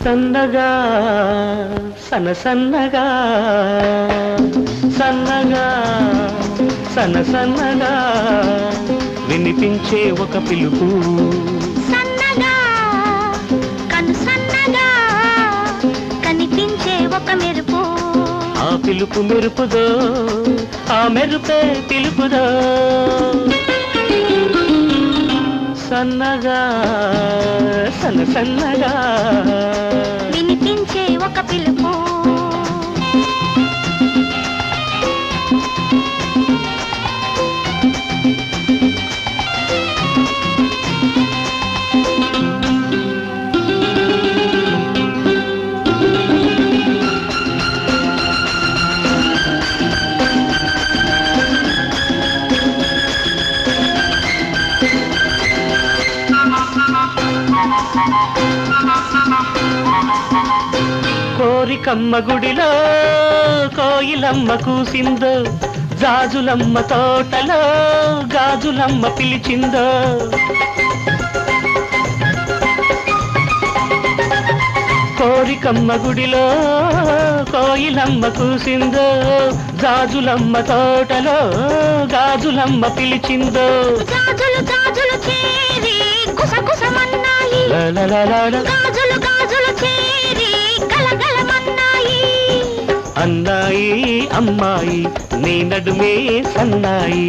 సన్నగా సన్నగా సన్నగా సన్నగా వినిపించే ఒక పిలుపు, సన్నగా కను సన్నగా కనిపించే ఒక మెరుపు. ఆ పిలుపు మెరుపుదో, ఆ మెరుపే పిలుపుదో. సన్నగా సన్నగా వినిపించే ఒక పిలుపు. కోరికమ్మ గుడిలో కోయిలమ్మ కూసిందో, జాజులమ్మ తోటలో గాజులమ్మ పిలిచిందో. కోరికమ్మ గుడిలో కోయిలమ్మ కూసిందో, జాజులమ్మ తోటలో గాజులమ్మ పిలిచిందో. గాజులు గాజులు చేరి గుసగుసమన్నాయి, గాజులు గాజులు చేరి గలగలమన్నాయి. అన్నాయి అమ్మాయి నీ నడుమే సన్నాయి,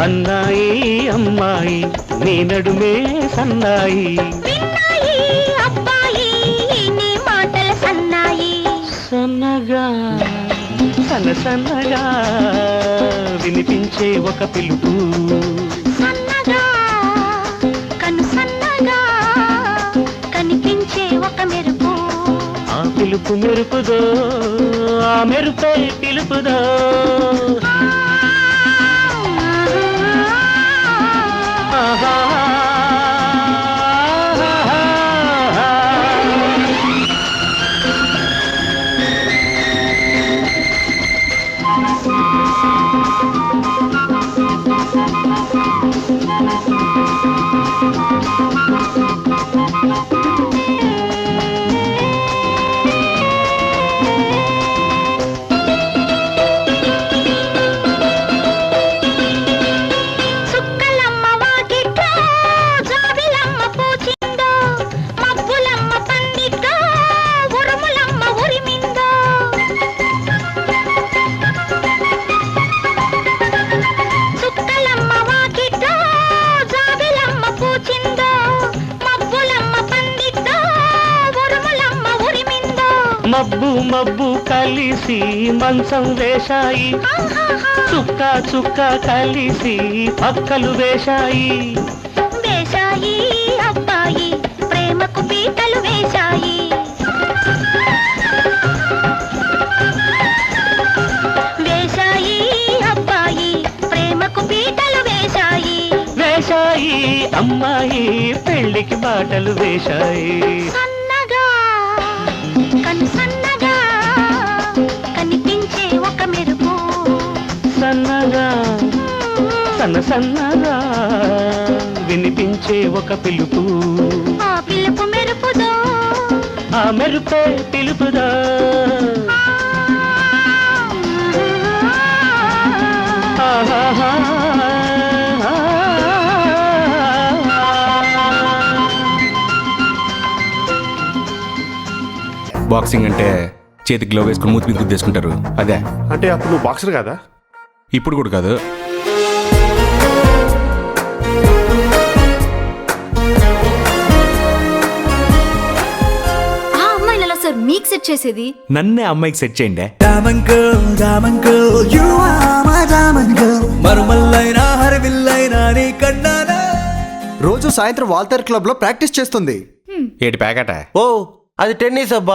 అన్నాయి అమ్మాయి నీ నడుమే సన్నాయి. విన్నాయి అబ్బాయి నీ మాటల సన్నాయి. సన్నగా సన్నగా వినిపించే ఒక పిలుపు, సన్నగా కను సన్నగా కనిపించే ఒక మెరుపు. ఆ పిలుపు మెరుపుదో, ఆ మెరుపే పిలుపుదో. ఆహా మబ్బు మబ్బు కలిసి మంచం వేశాయి, చుక్క చుక్క కలిసి పక్కలు వేశాయి. వేశాయి అబ్బాయి ప్రేమకు పీటలు వేశాయి. వేశాయి అబ్బాయి ప్రేమకు పీటలు వేశాయి. వేశాయి అమ్మాయి పెళ్లికి బాటలు వేశాయి. కను సన్నగా కనిపించే ఒక మెరుపు, సన్నగా సన్నగా వినిపించే ఒక పిలుపు. ఆ పిలుపు మెరుపుదో, ఆ మెరుపే పిలుపుదో. ఆహా బాక్సింగ్ అంటే చేతికి గ్లౌ వేసుకుని మూతి మీద గుద్దేసుకుంటారు, అదే. అంటే అప్పుడు నువ్వు బాక్సర్ కదా? ఇప్పుడు కూడా కాదు. ఆ అమ్మాయిని ఎలా సార్ మీకు సెట్ చేసేది? నన్నే అమ్మాయికి సెట్ చేయండి. రోజు సాయంత్రం వాల్తేర్ క్లబ్ లో ప్రాక్టీస్ చేస్తుంది. ఏటి ప్యాకెట? ఓ అది టెన్నిస్ అబ్బా.